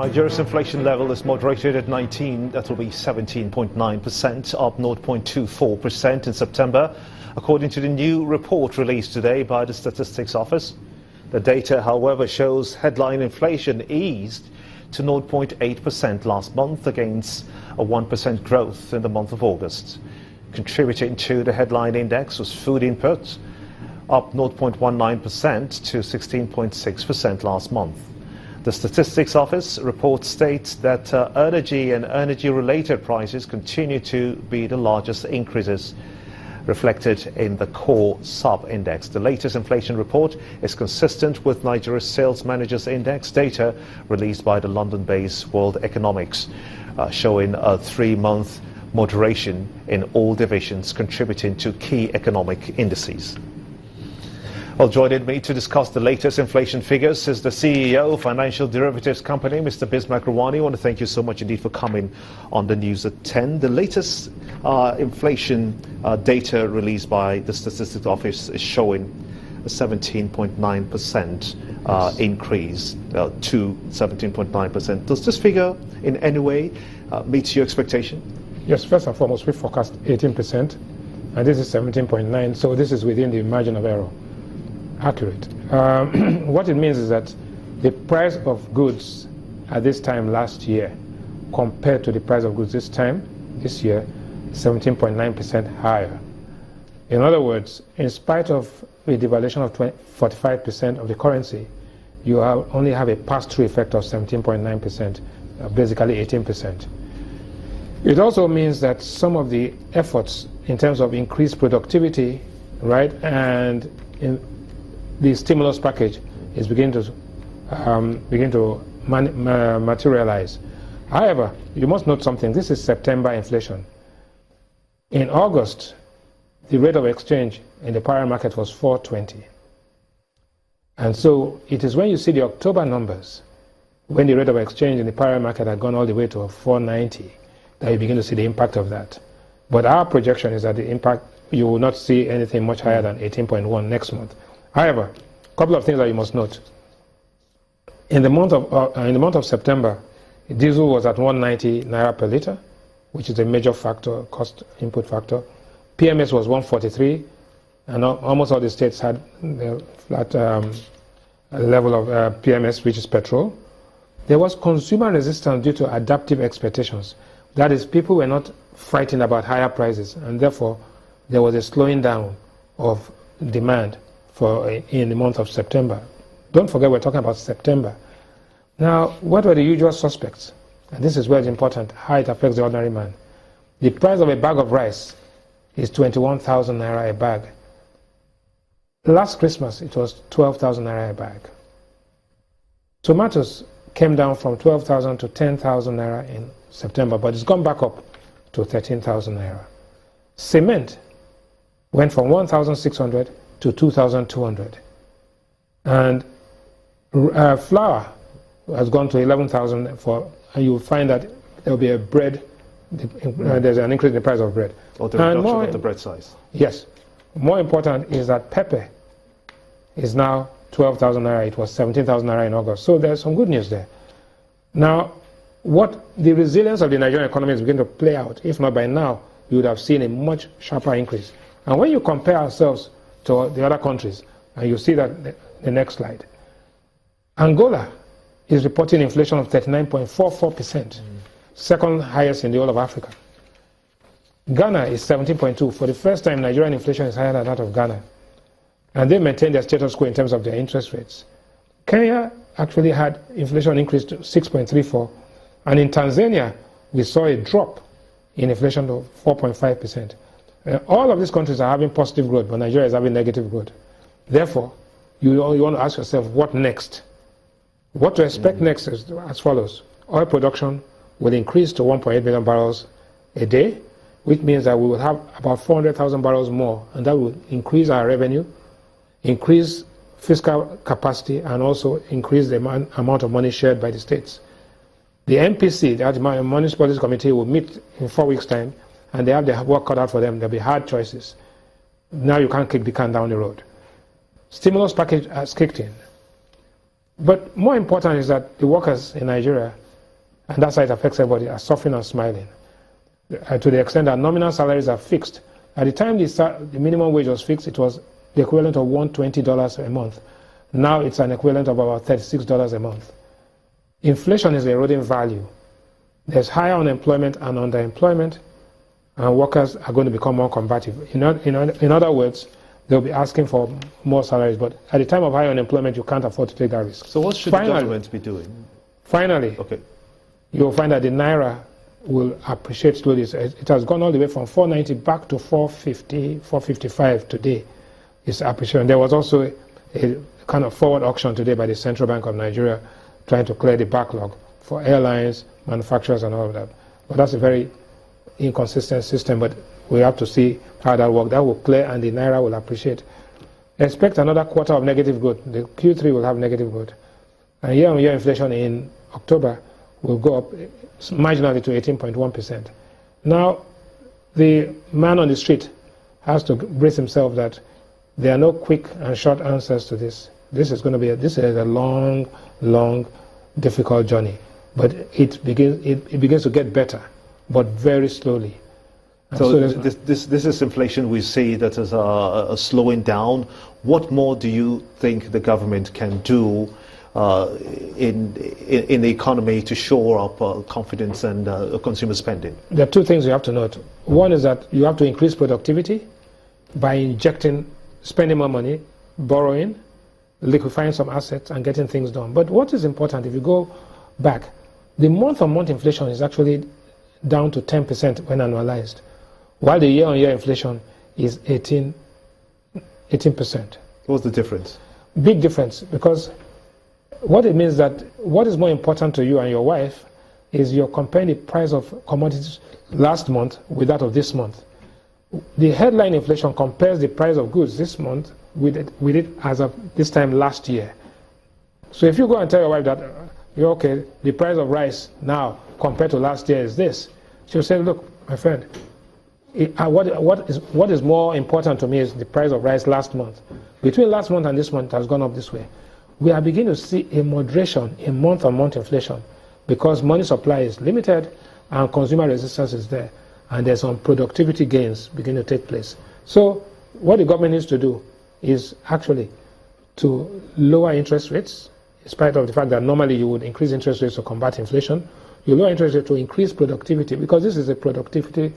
Nigeria's inflation level is moderated at 19, that will be 17.9%, up 0.24% in September, according to the new report released today by the Statistics Office. The data, however, shows headline inflation eased to 0.8% last month against a 1% growth in the month of August. Contributing to the headline index was food inputs, up 0.19% to 16.6% last month. The Statistics Office report states that energy and energy-related prices continue to be the largest increases, reflected in the core sub-index. The latest inflation report is consistent with Nigeria's Sales Managers Index data released by the London-based World Economics, showing a 3-month moderation in all divisions contributing to key economic indices. Well, joining me to discuss the latest inflation figures is the CEO of financial derivatives company, Mr. Bismarck Rewane. I want to thank you so much indeed for coming on the news at 10. The latest inflation data released by the Statistics Office is showing a 17.9% increase to 17.9%. Does this figure in any way meet your expectation? Yes, first and foremost, we forecast 18%, and this is 17.9, so this is within the margin of error. Accurate. What it means is that the price of goods at this time last year compared to the price of goods this year, 17.9% higher. In other words, in spite of a devaluation of 45% of the currency, you only have a pass-through effect of 17.9%, basically 18%. It also means that some of the efforts in terms of increased productivity, right, and in the stimulus package is beginning to materialize. However, you must note something. This is September inflation. In August, the rate of exchange in the parallel market was 420. And so it is when you see the October numbers, when the rate of exchange in the parallel market had gone all the way to 490, that you begin to see the impact of that. But our projection is that the impact, you will not see anything much higher than 18.1 next month. However, a couple of things that you must note. In the month of September, diesel was at 190 naira per liter, which is a major factor, cost input factor. PMS was 143, and almost all the states had a flat level of PMS, which is petrol. There was consumer resistance due to adaptive expectations. That is, people were not frightened about higher prices, and therefore there was a slowing down of demand in the month of September. Don't forget, we're talking about September. Now, what were the usual suspects? And this is where it's important, how it affects the ordinary man. The price of a bag of rice is 21,000 naira a bag. Last Christmas, it was 12,000 naira a bag. Tomatoes came down from 12,000 to 10,000 naira in September, but it's gone back up to 13,000 naira. Cement went from 1,600 to 2,200. And flour has gone to 11,000 and you will find that there will be a bread, there's an increase in the price of bread. Or the reduction of the bread size. Yes. More important is that pepper is now 12,000 naira. It was 17,000 naira in August. So there's some good news there. Now, what the resilience of the Nigerian economy is beginning to play out. If not by now, you would have seen a much sharper increase. And when you compare ourselves to the other countries, and you see that the next slide, Angola is reporting inflation of 39.44%, second highest in the whole of Africa. Ghana is 17.2. For the first time, Nigerian inflation is higher than that of Ghana. And they maintain their status quo in terms of their interest rates. Kenya actually had inflation increase to 6.34. And in Tanzania, we saw a drop in inflation to 4.5%. All of these countries are having positive growth, but Nigeria is having negative growth. Therefore, you want to ask yourself, what next? What to expect next is as follows. Oil production will increase to 1.8 million barrels a day, which means that we will have about 400,000 barrels more, and that will increase our revenue, increase fiscal capacity, and also increase the amount of money shared by the states. The MPC, the Monetary Policy Committee, will meet in 4 weeks' time, and they have their work cut out for them. There'll be hard choices. Now you can't kick the can down the road. Stimulus package has kicked in. But more important is that the workers in Nigeria And that's how it affects everybody, are suffering and smiling. To the extent that nominal salaries are fixed. At the time the minimum wage was fixed, it was the equivalent of $120 a month. Now it's an equivalent of about $36 a month. Inflation is eroding value. There's higher unemployment and underemployment, and workers are going to become more combative. In other words, they'll be asking for more salaries, but at the time of high unemployment, you can't afford to take that risk. So what should the government be doing? Finally, you'll find that the Naira will appreciate slowly. It has gone all the way from 490 back to 450, 455 today. It's appreciating. There was also a kind of forward auction today by the Central Bank of Nigeria trying to clear the backlog for airlines, manufacturers, and all of that. But that's a very inconsistent system, but we have to see how that works. That will clear and the Naira will appreciate. Expect another quarter of negative growth. The Q3 will have negative growth. And year-on-year inflation in October will go up marginally to 18.1%. Now, the man on the street has to brace himself that there are no quick and short answers to this. This is a long, difficult journey. But it begins to get better, but very slowly. So this is inflation we see that is a slowing down. What more do you think the government can do in the economy to shore up confidence and consumer spending? There are two things you have to note. One is that you have to increase productivity by injecting, spending more money, borrowing, liquefying some assets, and getting things done. But what is important, if you go back, the month-on-month inflation is actually down to 10% when annualized, while the year-on-year inflation is 18%. What's the difference? Big difference, because what it means that what is more important to you and your wife is you're comparing the price of commodities last month with that of this month. The headline inflation compares the price of goods this month with it as of this time last year. So if you go and tell your wife that you're okay, the price of rice now compared to last year is this, she'll say, look, my friend, what is more important to me is the price of rice last month. Between last month and this month, it has gone up this way. We are beginning to see a moderation in month-on-month inflation because money supply is limited and consumer resistance is there, and there's some productivity gains beginning to take place. So what the government needs to do is actually to lower interest rates, in spite of the fact that normally you would increase interest rates to combat inflation. You lower interest rates to increase productivity, because this is a productivity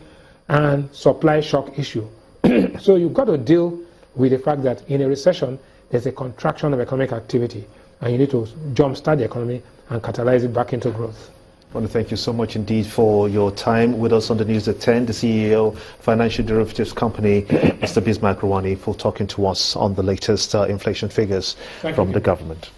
and supply shock issue. So you've got to deal with the fact that in a recession, there's a contraction of economic activity, and you need to jumpstart the economy and catalyze it back into growth. I want to thank you so much indeed for your time with us on the News at 10, the CEO, Financial Derivatives Company, Mr. Bismarck Rewane, for talking to us on the latest inflation figures from the government.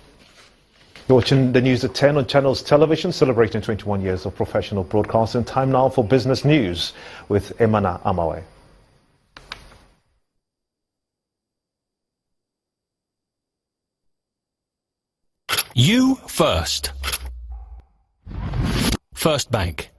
You're watching the News at 10 on Channels Television, celebrating 21 years of professional broadcasting. Time now for business news with Emana Amawe. You first. First Bank.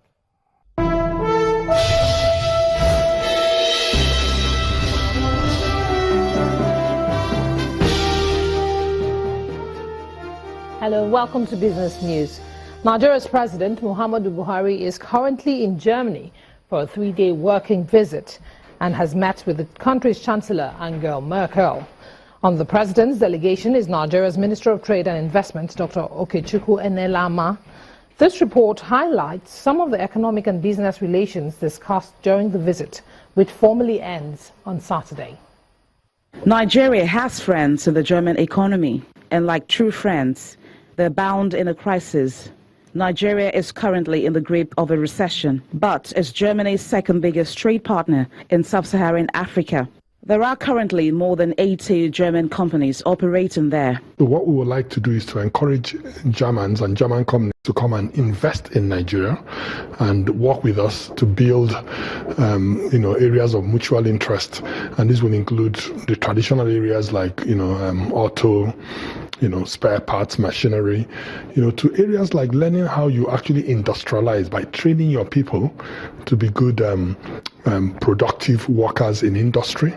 Hello, welcome to Business News. Nigeria's President Muhammadu Buhari is currently in Germany for a 3-day working visit and has met with the country's Chancellor Angela Merkel. On the President's delegation is Nigeria's Minister of Trade and Investment, Dr. Okechukwu Enelama. This report highlights some of the economic and business relations discussed during the visit, which formally ends on Saturday. Nigeria has friends in the German economy, and like true friends, they're bound in a crisis. Nigeria is currently in the grip of a recession, but is Germany's second biggest trade partner in sub-Saharan Africa. There are currently more than 80 German companies operating there. So what we would like to do is to encourage Germans and German companies to come and invest in Nigeria and work with us to build areas of mutual interest. And this will include the traditional areas like auto, spare parts, machinery, to areas like learning how you actually industrialize by training your people to be good productive workers in industry.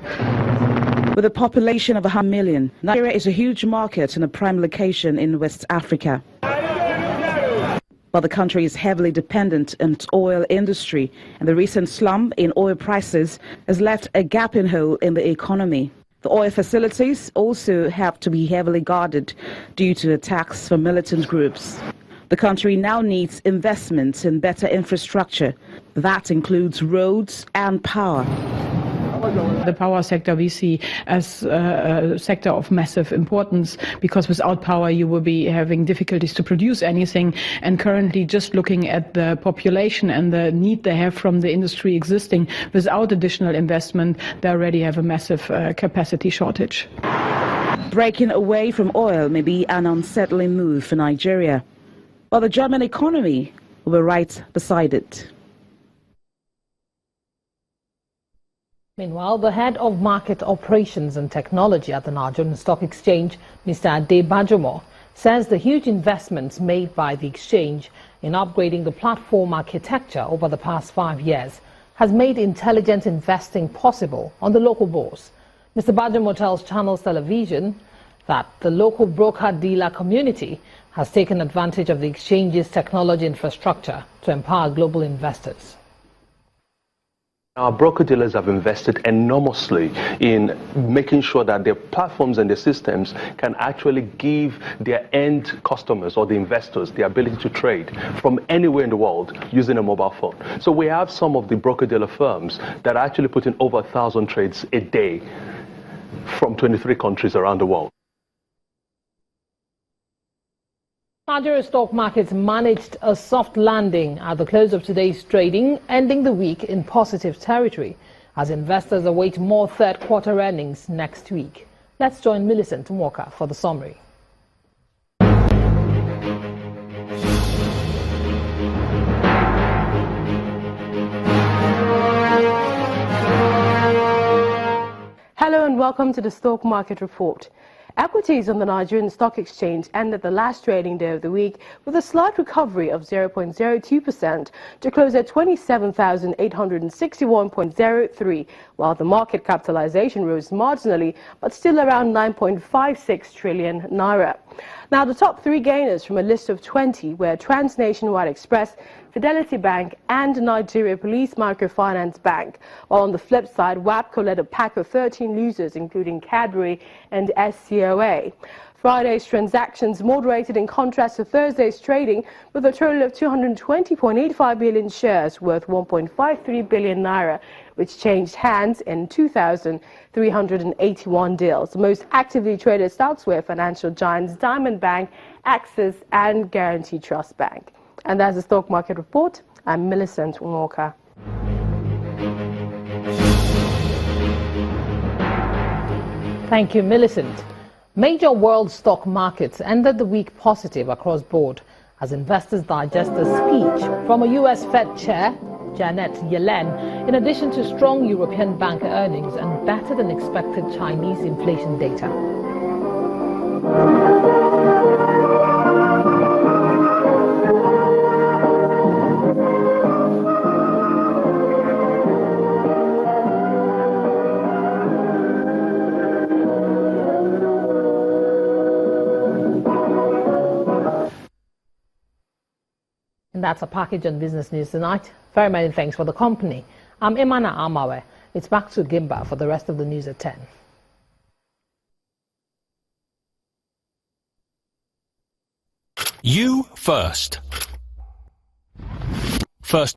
With a population of 100 million, Nigeria is a huge market and a prime location in West Africa. But the country is heavily dependent on its oil industry, and the recent slump in oil prices has left a gaping hole in the economy. The oil facilities also have to be heavily guarded due to attacks from militant groups. The country now needs investments in better infrastructure. That includes roads and power. The power sector we see as a sector of massive importance, because without power you will be having difficulties to produce anything. And currently, just looking at the population and the need they have from the industry existing, without additional investment, they already have a massive capacity shortage. Breaking away from oil may be an unsettling move for Nigeria, but the German economy will be right beside it. Meanwhile, the head of market operations and technology at the Nigerian Stock Exchange, Mr. Ade Bajomo, says the huge investments made by the exchange in upgrading the platform architecture over the past 5 years has made intelligent investing possible on the local bourse. Mr. Bajomo tells Channels Television that the local broker-dealer community has taken advantage of the exchange's technology infrastructure to empower global investors. Our broker-dealers have invested enormously in making sure that their platforms and their systems can actually give their end customers or the investors the ability to trade from anywhere in the world using a mobile phone. So we have some of the broker-dealer firms that are actually putting over 1,000 trades a day from 23 countries around the world. Nigerian stock markets managed a soft landing at the close of today's trading, ending the week in positive territory as investors await more third-quarter earnings next week. Let's join Millicent Walker for the summary. Hello and welcome to the Stock Market Report. Equities on the Nigerian Stock Exchange ended the last trading day of the week with a slight recovery of 0.02% to close at 27,861.03, while the market capitalization rose marginally but still around 9.56 trillion naira. Now, the top three gainers from a list of 20 were Transnationwide Express, Fidelity Bank and Nigeria Police Microfinance Bank, while on the flip side, WAPCO led a pack of 13 losers, including Cadbury and SCOA. Friday's transactions moderated in contrast to Thursday's trading, with a total of 220.85 billion shares worth 1.53 billion naira, which changed hands in 2,381 deals. The most actively traded stocks were financial giants Diamond Bank, Axis and Guarantee Trust Bank. And that's the Stock Market Report. I'm Millicent Walker. Thank you, Millicent. Major world stock markets ended the week positive across board as investors digest the speech from a U.S. Fed Chair, Janet Yellen, in addition to strong European bank earnings and better than expected Chinese inflation data. And that's a package on Business News tonight. Very many thanks for the company. I'm Imana Amawe. It's back to Gimba for the rest of the news at 10. You first. First.